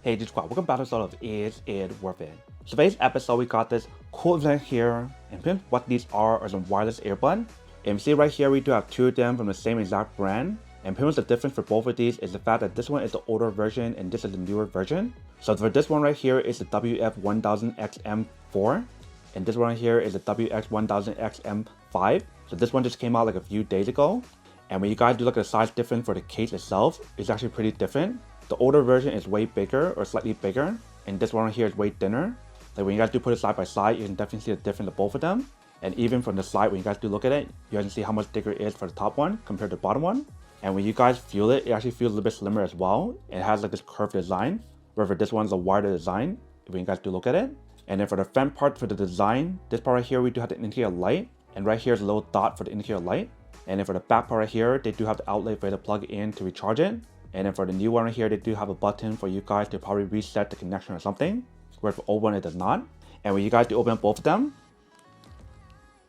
Hey G Squad, welcome back to episode of Is It Worth It? So today's episode we got this cool event here, and pretty much what these are some wireless earbuds. And you see right here we do have two of them from the same exact brand. And pretty much the difference for both of these is the fact that this one is the older version and this is the newer version. So for this one right here is the WF1000XM4, and this one right here is the WX1000XM5. So this one just came out like a few days ago. And when you guys do look at the size difference for the case itself, it's actually pretty different. The older version is way bigger or slightly bigger, and this one right here is way thinner. Like when you guys do put it side by side, you can definitely see the difference of both of them. And even from the side, when you guys do look at it, you guys can see how much bigger it is for the top one compared to the bottom one. And when you guys feel it, it actually feels a little bit slimmer as well. It has like this curved design, where for this one's a wider design, when you guys do look at it. And then for the front part for the design, this part right here, we do have the indicator light, and right here is a little dot for the indicator light. And then for the back part right here, they do have the outlet for you to plug in to recharge it. And then for the new one right here, they do have a button for you guys to probably reset the connection or something. Whereas for the old one, it does not. And when you guys do open up both of them,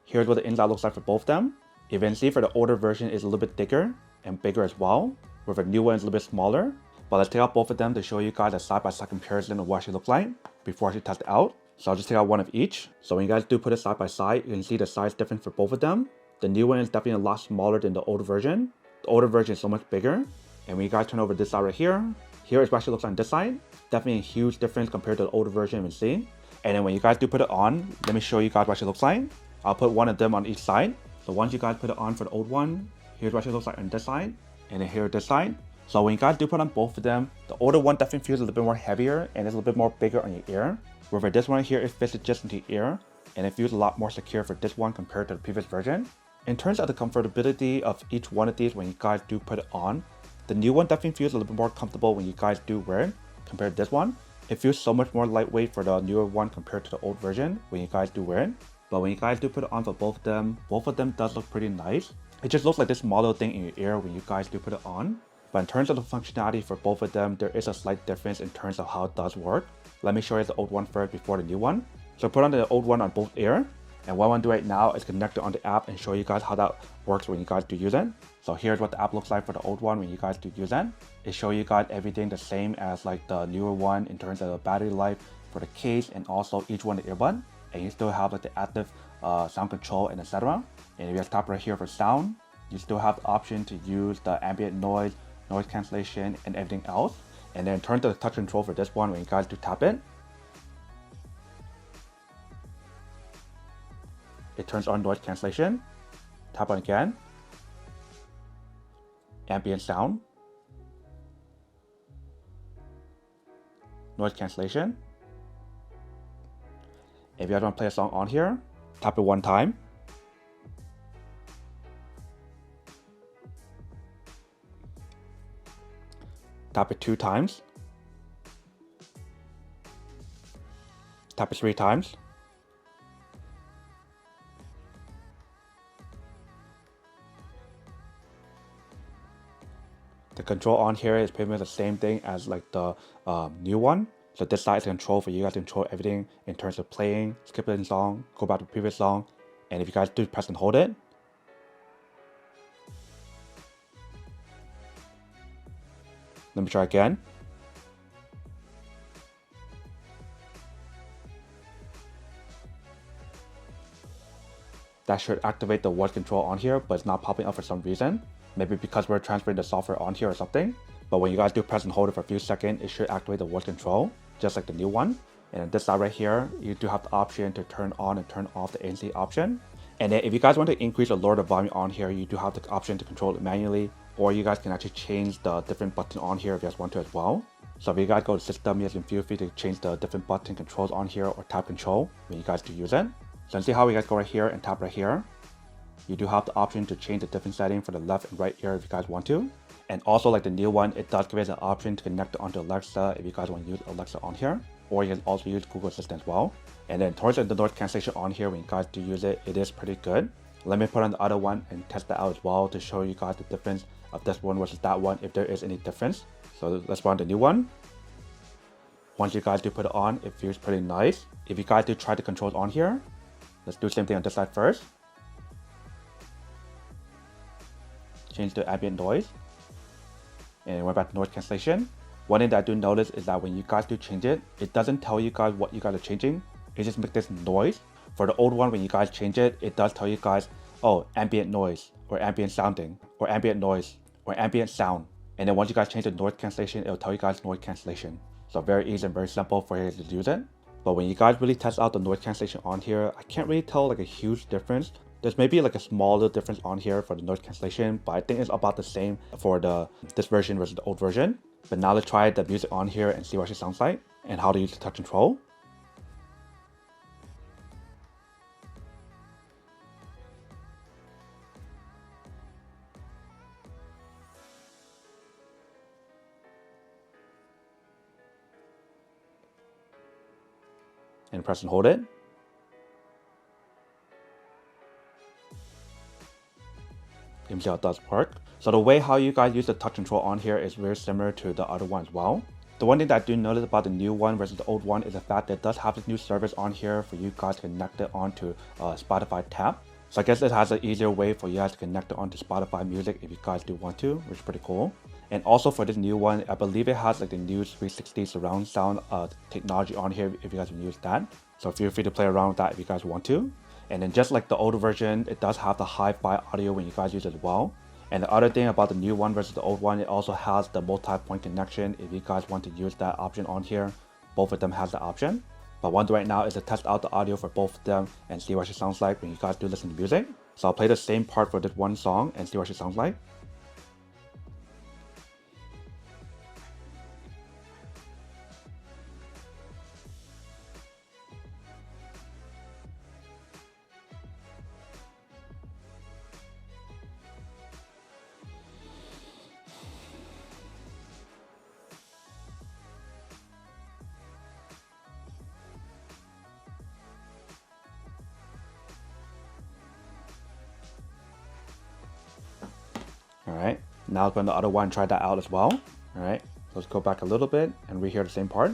here's what the inside looks like for both of them. You can see for the older version is a little bit thicker and bigger as well, where the new one is a little bit smaller. But let's take out both of them to show you guys a side-by-side comparison of what it actually looks like before I actually test it out. So I'll just take out one of each. So when you guys do put it side by side, you can see the size difference for both of them. The new one is definitely a lot smaller than the older version. The older version is so much bigger. And when you guys turn over this side right here, here is what it looks like on this side. Definitely a huge difference compared to the older version you can see. And then when you guys do put it on, let me show you guys what it looks like. I'll put one of them on each side. So once you guys put it on for the old one, here's what it looks like on this side, and then here this side. So when you guys do put on both of them, the older one definitely feels a little bit more heavier and it's a little bit more bigger on your ear. Where for this one here, it fits it just into your ear, and it feels a lot more secure for this one compared to the previous version. In terms of the comfortability of each one of these when you guys do put it on, the new one definitely feels a little bit more comfortable when you guys do wear it compared to this one. It feels so much more lightweight for the newer one compared to the old version when you guys do wear it. But when you guys do put it on for both of them does look pretty nice. It just looks like this small little thing in your ear when you guys do put it on. But in terms of the functionality for both of them, there is a slight difference in terms of how it does work. Let me show you the old one first before the new one. So put on the old one on both ear. And what I want to do right now is connect it on the app and show you guys how that works when you guys do use it. So here's what the app looks like for the old one when you guys do use it. It shows you guys everything the same as like the newer one in terms of the battery life for the case and also each one the earbud. And you still have like the active sound control and etc. And if you guys tap right here for sound, you still have the option to use the ambient noise, noise cancellation, and everything else. And then turn to the touch control for this one when you guys do tap it. It turns on noise cancellation. Tap on again. Ambient sound. Noise cancellation. If you guys want to play a song on here, tap it one time. Tap it 2 times. Tap it 3 times. The control on here is pretty much the same thing as like the new one. So this side is control for you guys to control everything in terms of playing, skipping a song, go back to the previous song. And if you guys do press and hold it, let me try again. That should activate the voice control on here, but it's not popping up for some reason. Maybe because we're transferring the software on here or something. But when you guys do press and hold it for a few seconds, it should activate the voice control, just like the new one. And on this side right here, you do have the option to turn on and turn off the ANC option. And then if you guys want to increase or lower the volume on here, you do have the option to control it manually, or you guys can actually change the different button on here if you guys want to as well. So if you guys go to system, you guys can feel free to change the different button controls on here or tap control when you guys do use it. So see how we guys go right here and tap right here. You do have the option to change the different setting for the left and right ear if you guys want to. And also like the new one, it does give us an option to connect it onto Alexa if you guys want to use Alexa on here. Or you can also use Google Assistant as well. And then towards the noise cancellation on here, when you guys do use it, it is pretty good. Let me put on the other one and test that out as well to show you guys the difference of this one versus that one, if there is any difference. So let's run the new one. Once you guys do put it on, it feels pretty nice. If you guys do try the controls on here, let's do the same thing on this side first. Change the ambient noise. And went back to noise cancellation. One thing that I do notice is that when you guys do change it, it doesn't tell you guys what you guys are changing. It just makes this noise. For the old one, when you guys change it, it does tell you guys, oh, ambient noise, or ambient sounding, or ambient noise, or ambient sound. And then once you guys change the noise cancellation, it'll tell you guys noise cancellation. So very easy and very simple for you to use it. But when you guys really test out the noise cancellation on here, I can't really tell like a huge difference. There's maybe like a small little difference on here for the noise cancellation, but I think it's about the same for this version versus the old version. But now let's try the music on here and see what it sounds like and how to use the touch control. And press and hold it. You can see how it does work. So the way how you guys use the touch control on here is very similar to the other one as well. The one thing that I do notice about the new one versus the old one is the fact that it does have this new service on here for you guys to connect it onto Spotify tab. So I guess it has an easier way for you guys to connect it onto Spotify music if you guys do want to, which is pretty cool. And also for this new one, I believe it has like the new 360 surround sound technology on here if you guys can use that. So feel free to play around with that if you guys want to. And then just like the older version, it does have the hi-fi audio when you guys use it as well. And the other thing about the new one versus the old one, it also has the multi-point connection if you guys want to use that option on here. Both of them has the option. But one right now is to test out the audio for both of them and see what it sounds like when you guys do listen to music. So I'll play the same part for this one song and see what it sounds like. Alright, now let's go on the other one and try that out as well. Alright, let's go back a little bit and rehear the same part.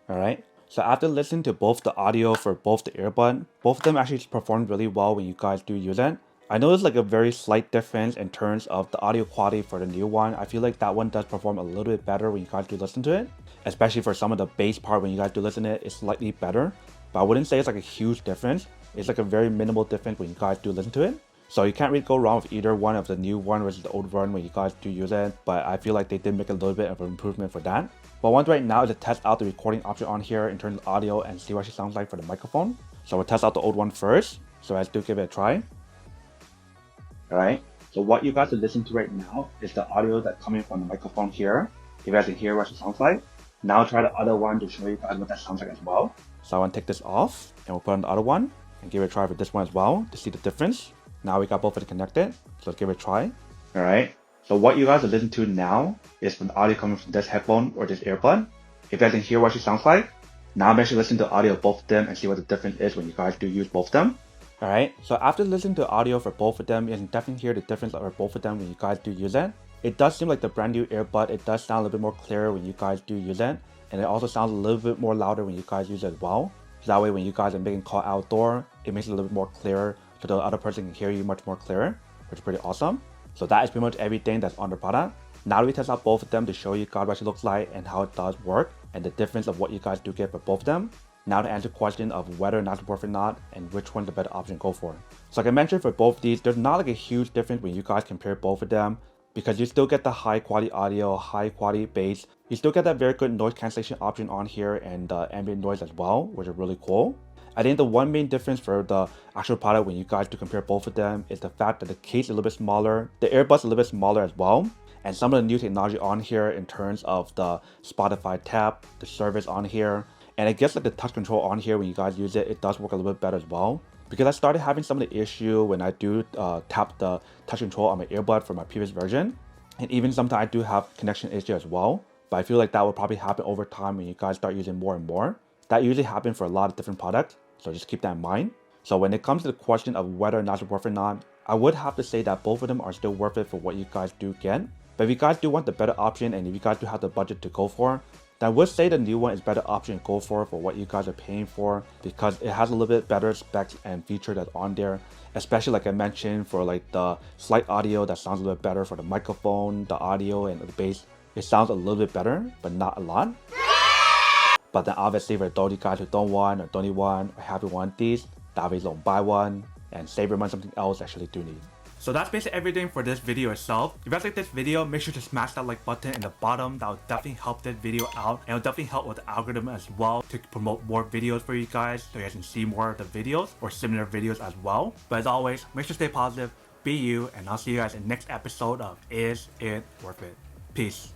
Alright, so after listening to both the audio for both the earbud, both of them actually performed really well when you guys do use it. I noticed like a very slight difference in terms of the audio quality for the new one. I feel like that one does perform a little bit better when you guys do listen to it. Especially for some of the bass part when you guys do listen to it, it's slightly better. But I wouldn't say it's like a huge difference. It's like a very minimal difference when you guys do listen to it. So you can't really go wrong with either one of the new one versus the old one when you guys do use it. But I feel like they did make a little bit of an improvement for that. But one right now is to test out the recording option on here in terms of audio and see what it sounds like for the microphone. So we'll test out the old one first. So let's do give it a try. Alright, so what you guys are listening to right now is the audio that's coming from the microphone here. If you guys can hear what it sounds like. Now I'll try the other one to show you guys what that sounds like as well. So I want to take this off and we'll put on the other one and give it a try for this one as well to see the difference. Now we got both of them connected, so let's give it a try. Alright, so what you guys are listening to now is from the audio coming from this headphone or this earbud. If you guys can hear what she sounds like, now I'm actually listening to the audio of both of them and see what the difference is when you guys do use both of them. Alright, so after listening to the audio for both of them, you can definitely hear the difference for both of them when you guys do use it. It does seem like the brand new earbud, it does sound a little bit more clearer when you guys do use it. And it also sounds a little bit more louder when you guys use it as well. So that way when you guys are making call outdoor, it makes it a little bit more clearer so the other person can hear you much more clearer, which is pretty awesome. So that is pretty much everything that's on the product. Now we test out both of them to show you guys what it looks like and how it does work and the difference of what you guys do get for both of them. Now to answer the question of whether or not it's worth it or not and which one's the better option to go for. So like I mentioned for both of these, there's not like a huge difference when you guys compare both of them because you still get the high quality audio, high quality bass. You still get that very good noise cancellation option on here and ambient noise as well, which is really cool. I think the one main difference for the actual product when you guys do compare both of them is the fact that the case is a little bit smaller, the earbuds a little bit smaller as well, and some of the new technology on here in terms of the Spotify tab, the service on here, And I guess like the touch control on here, when you guys use it, it does work a little bit better as well. Because I started having some of the issue when I do tap the touch control on my earbud for my previous version. And even sometimes I do have connection issue as well. But I feel like that will probably happen over time when you guys start using more and more. That usually happens for a lot of different products, so just keep that in mind. So when it comes to the question of whether or not it's worth it or not, I would have to say that both of them are still worth it for what you guys do get. But if you guys do want the better option and if you guys do have the budget to go for, then I would say the new one is better option to go for what you guys are paying for, because it has a little bit better specs and feature that's on there. Especially like I mentioned for like the slight audio that sounds a little bit better for the microphone, the audio and the bass. It sounds a little bit better, but not a lot. But then obviously for those of you guys who don't want or don't need one or haven't want these, obviously don't buy one and save your money on something else that you actually do need. So that's basically everything for this video itself. If you guys like this video, make sure to smash that like button in the bottom. That will definitely help this video out, and it will definitely help with the algorithm as well to promote more videos for you guys, so you guys can see more of the videos or similar videos as well. But as always, make sure to stay positive, be you, and I'll see you guys in the next episode of Is It Worth It? Peace.